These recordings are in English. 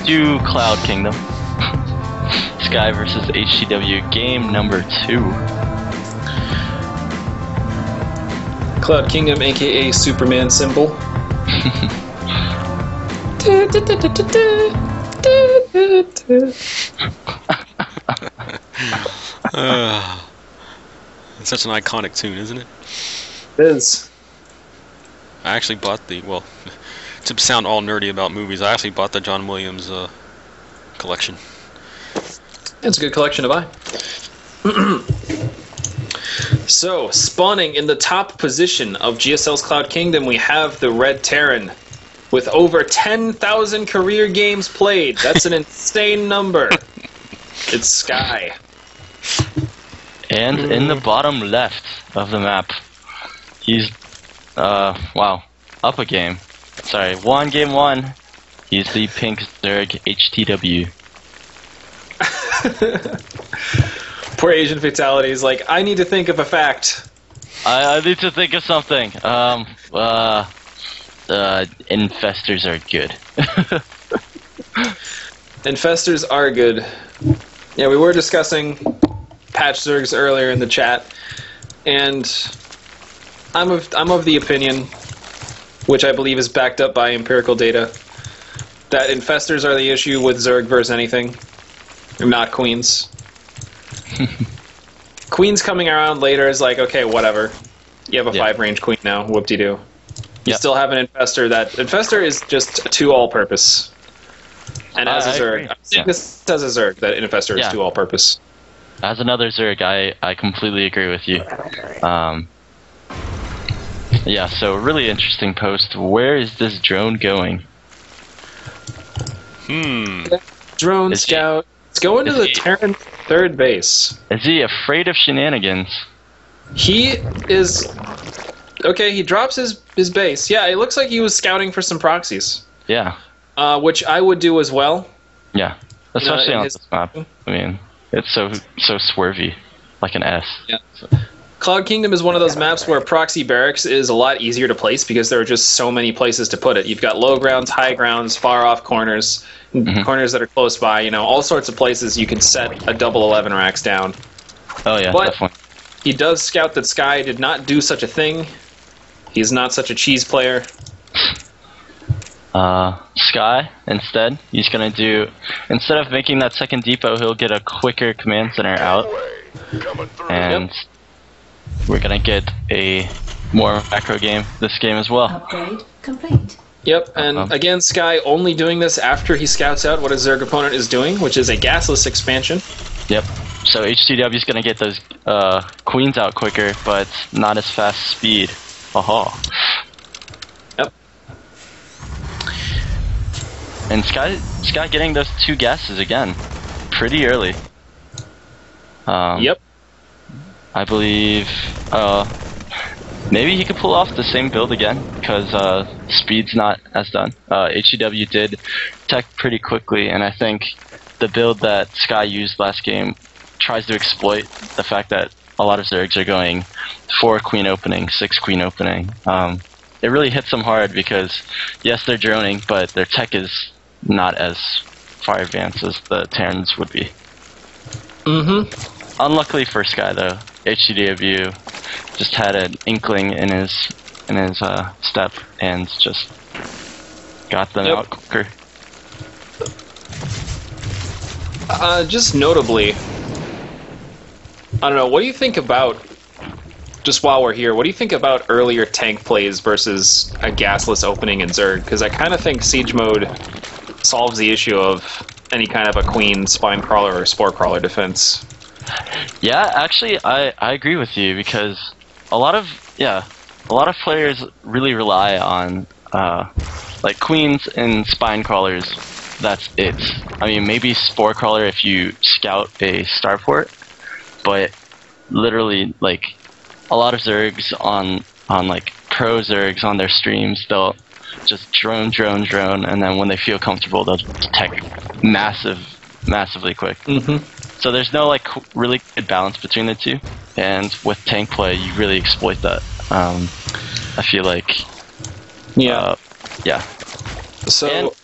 do Cloud Kingdom. Sky versus HTW, game number 2. Cloud Kingdom, aka Superman symbol. It's such an iconic tune, isn't it? It is. I actually bought the, well, to sound all nerdy about movies, I actually bought the John Williams collection. It's a good collection to buy. So, spawning in the top position of GSL's Cloud Kingdom, we have the Red Terran with over 10,000 career games played. That's an insane number. It's Sky. And in the bottom left of the map, he's, wow, up a game. Sorry, game one. He's the Pink Zerg HTW. Poor Asian fatalities. Like, I need to think of a fact. I need to think of something. Infestors are good. Infestors are good. Yeah, we were discussing patch Zergs earlier in the chat, and I'm of the opinion, which I believe is backed up by empirical data, that infestors are the issue with Zerg versus anything, not queens. Queens coming around later is like, okay, whatever. You have a 5-range queen now, whoop-de-doo. You still have an infestor that... Infestor is just to all-purpose. And as a Zerg, I'm saying this as a Zerg, that infestor is to all-purpose. As another Zerg, I completely agree with you. Yeah, so really interesting post. Where is this drone going? Drone scout. It's going to the Terran 3rd base. Is he afraid of shenanigans? He is... Okay, he drops his base. Yeah, it looks like he was scouting for some proxies. Yeah. Which I would do as well. Yeah, especially on this map. I mean, it's so swervy, like an S. Yeah. Cloud Kingdom is one of those maps where proxy barracks is a lot easier to place because there are just so many places to put it. You've got low grounds, high grounds, far off corners, corners that are close by, you know, all sorts of places you can set a double 11 racks down. Oh yeah, but definitely. He does scout that Sky did not do such a thing. He's not such a cheese player. Sky, instead, he's gonna do, instead of making that second depot, he'll get a quicker command center out. And we're gonna get a more macro game this game as well. Upgrade complete. Yep, and again, Sky only doing this after he scouts out what his Zerg opponent is doing, which is a gasless expansion. Yep, so HTW is gonna get those queens out quicker, but not as fast speed. Aha. Yep. And Sky getting those 2 gases again, pretty early. Yep. I believe maybe he could pull off the same build again because speed's not as done. HEW did tech pretty quickly, and I think the build that Sky used last game tries to exploit the fact that a lot of Zergs are going 4 queen opening, 6 queen opening. It really hits them hard because yes, they're droning, but their tech is not as far advanced as the Terrans would be. Unluckily for Sky though, HTW just had an inkling in his step and just got them out quicker. Just notably, I don't know, what do you think about, just while we're here, what do you think about earlier tank plays versus a gasless opening in Zerg? Because I kind of think Siege Mode solves the issue of any kind of a queen, spine crawler, or spore crawler defense. Yeah, actually, I agree with you because a lot of players really rely on like queens and spine crawlers. That's it. I mean, maybe spore crawler if you scout a starport, but literally, like a lot of Zergs on like pro Zergs on their streams, they'll just drone, and then when they feel comfortable, they'll tech massively quick. So there's no like really good balance between the two, and with tank play, you really exploit that. I feel like, yeah. So,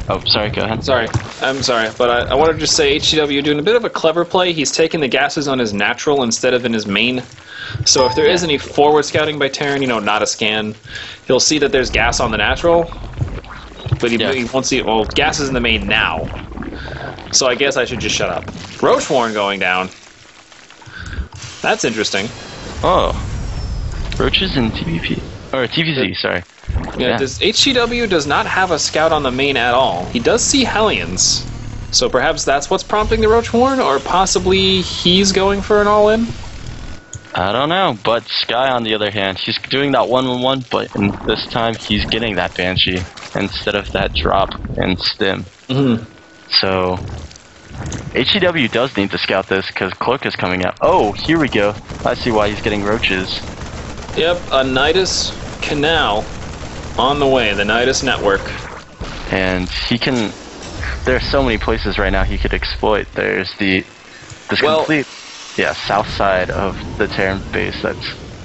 Oh, sorry, go ahead. Sorry, I'm sorry, but I wanted to just say HCW doing a bit of a clever play. He's taking the gases on his natural instead of in his main. So if there is any forward scouting by Terran, not a scan, he'll see that there's gas on the natural, but he won't see it. Well, gas is in the main now. So I guess I should just shut up. RO4 going down. That's interesting. Oh. Roaches and TVP. Or TVZ, sorry. Yeah, HCW does not have a scout on the main at all. He does see Hellions. So perhaps that's what's prompting the Roach Horn, or possibly he's going for an all-in? I don't know, but Sky, on the other hand, he's doing that 1-1-1, but this time he's getting that Banshee instead of that drop and stim. So, HCW does need to scout this because Cloak is coming out. Oh, here we go. I see why he's getting roaches. Yep, a Nidus Canal on the way, the Nidus network. And he can... There are so many places right now he could exploit. There's this complete... Yeah, south side of the Terran base.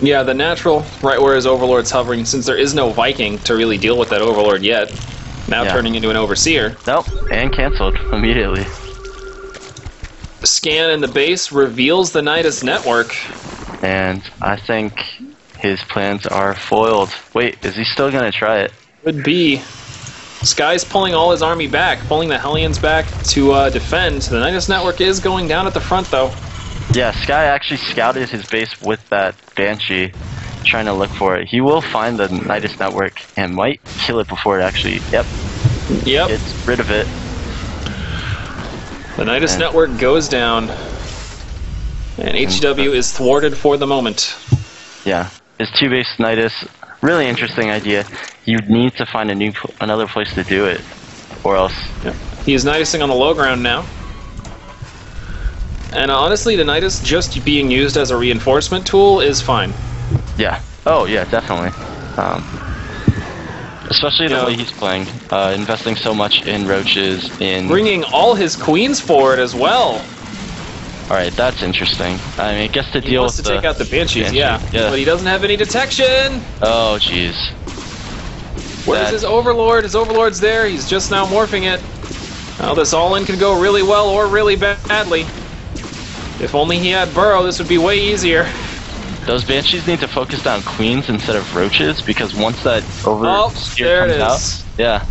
Yeah, the natural, right where his Overlord's hovering, since there is no Viking to really deal with that Overlord yet. Now turning into an Overseer. Nope, and cancelled immediately. Scan in the base reveals the Nidus network. And I think his plans are foiled. Wait, is he still gonna try it? Could be. Sky's pulling all his army back, pulling the Hellions back to defend. The Nidus network is going down at the front, though. Yeah, Sky actually scouted his base with that Banshee, trying to look for it. He will find the Nidus network and might kill it before it actually... Yep. Gets rid of it. The Nidus network goes down. And HW is thwarted for the moment. Yeah. His two-base Nidus, really interesting idea. You need to find another place to do it, or else... Yep. He's Nidusing on the low ground now. And honestly, the Nidus just being used as a reinforcement tool is fine. Yeah. Oh, yeah, definitely. Especially the way he's playing, investing so much in roaches, in... Bringing all his queens forward as well. Alright, that's interesting. I mean, it gets to deal with take out the Banshees, yeah. But he doesn't have any detection! Oh, jeez. Where's his Overlord? His Overlord's there, he's just now morphing it. Well, this all-in could go really well or really badly. If only he had Burrow, this would be way easier. Those Banshees need to focus down queens instead of roaches, because once that Overseer comes out... Yeah.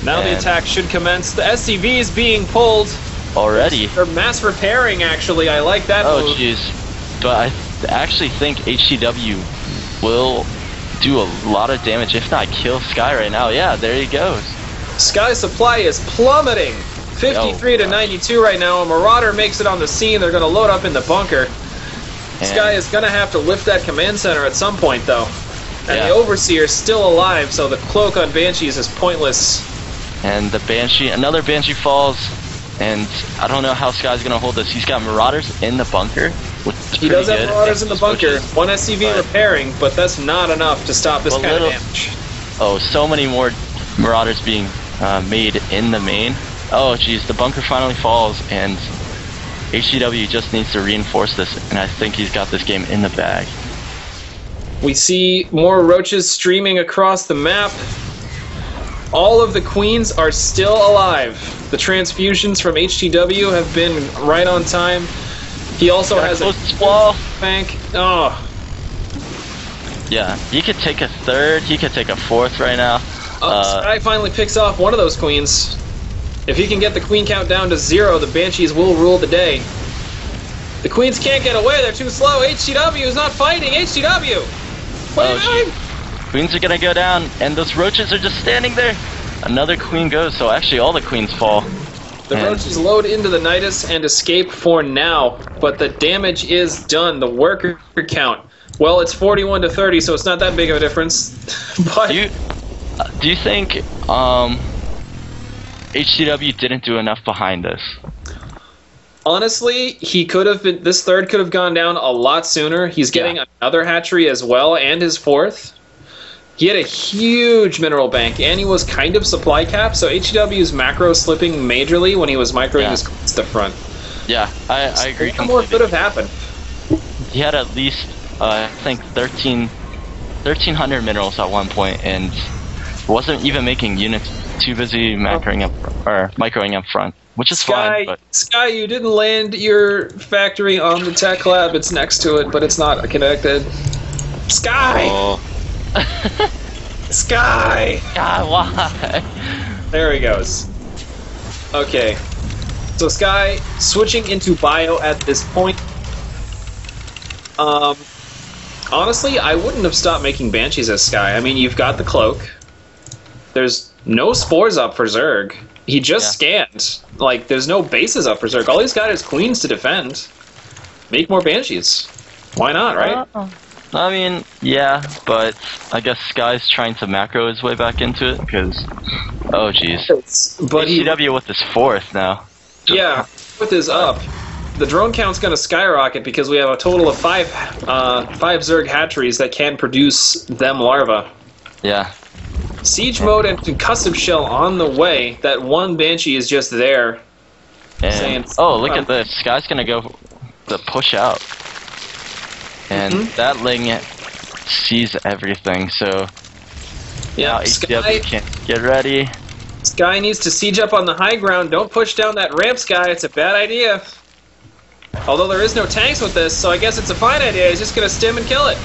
Now the attack should commence. The SCV is being pulled. Already? They're mass repairing, actually. I like that move. Oh, jeez. But I actually think HCW will do a lot of damage, if not kill Sky right now. Yeah, there he goes. Sky's supply is plummeting. 53 to 92 right now. A Marauder makes it on the scene. They're going to load up in the bunker. Sky is going to have to lift that command center at some point, though. And the Overseer is still alive, so the cloak on Banshees is pointless. And the Banshee, another Banshee falls, and I don't know how Sky's going to hold this. He's got Marauders in the bunker, which is He does have Marauders in the bunker. One SCV repairing, but that's not enough to stop this kind of damage. Oh, so many more Marauders being made in the main. Oh, geez, the bunker finally falls, and HCW just needs to reinforce this, and I think he's got this game in the bag. We see more roaches streaming across the map. All of the queens are still alive. The transfusions from HCW have been right on time. He also has a wall bank. Oh. Yeah, he could take a third, he could take a fourth right now. Sky finally picks off one of those queens. If he can get the queen count down to 0, the Banshees will rule the day. The queens can't get away, they're too slow. HCW is not fighting. HCW! What are you doing? Queens are gonna go down, and those roaches are just standing there. Another queen goes, so actually all the queens fall. The roaches load into the Nidus and escape for now, but the damage is done. The worker count, well, it's 41 to 30, so it's not that big of a difference. But do you think HCW didn't do enough behind this? Honestly, he could have been. This third could have gone down a lot sooner. He's getting another hatchery as well, and his fourth. He had a huge mineral bank, and he was kind of supply capped, so HCW's macro slipping majorly when he was microing his queens to front. Yeah, I agree completely. More could have happened. He had at least, I think, 1,300 minerals at one point, and wasn't even making units too busy macroing up or microing up front, which is fine. But Sky, you didn't land your factory on the tech lab. It's next to it, but it's not connected. Sky! Oh, Sky! God, why? There he goes. Okay. So Sky, switching into bio at this point. Honestly, I wouldn't have stopped making Banshees as Sky. I mean, you've got the cloak. There's no spores up for Zerg. He just scanned. Like, there's no bases up for Zerg. All he's got is queens to defend. Make more Banshees. Why not, right? I mean, yeah, but I guess Sky's trying to macro his way back into it because, oh jeez. But HCW with his 4th now. Yeah, with his up. The drone count's going to skyrocket because we have a total of 5 Zerg hatcheries that can produce them larvae. Yeah. Siege mode and concussive shell on the way. That one Banshee is just there. And, oh, look at this. Sky's going to go the push out. And that Ling sees everything, so yeah, now HCW can't get ready. Sky needs to siege up on the high ground. Don't push down that ramp, Sky. It's a bad idea. Although there is no tanks with this, so I guess it's a fine idea. He's just going to stim and kill it.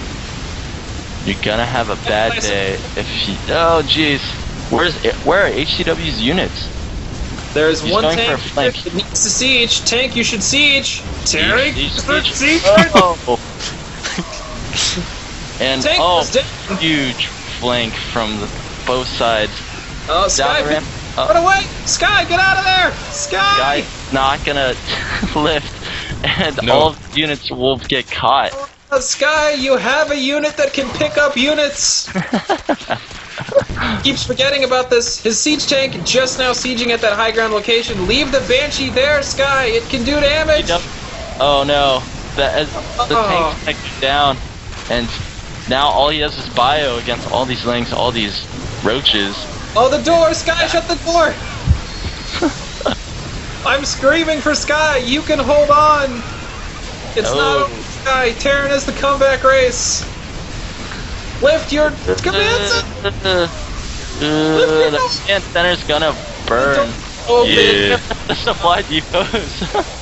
You're gonna have a bad day if you... Oh, jeez. Where are HCW's units? There's He's one going tank for a flank. that needs to siege. Tank, you should siege. Tank, siege. Oh. And, Tank was down. huge flank from both sides. Oh, Sky, run away! Sky, get out of there! Sky! Sky's not gonna lift, and all of the units will get caught. Sky, you have a unit that can pick up units! Keeps forgetting about this. His siege tank just now sieging at that high ground location. Leave the Banshee there, Sky! It can do damage! Oh no. The tank's connected down, and now all he has is bio against all these lings, all these roaches. Oh, the door! Sky, shut the door! I'm screaming for Sky! You can hold on! It's not over, Sky! Terran is the comeback race! Lift your commands! The command center's gonna burn. Oh, yeah. The supply depots.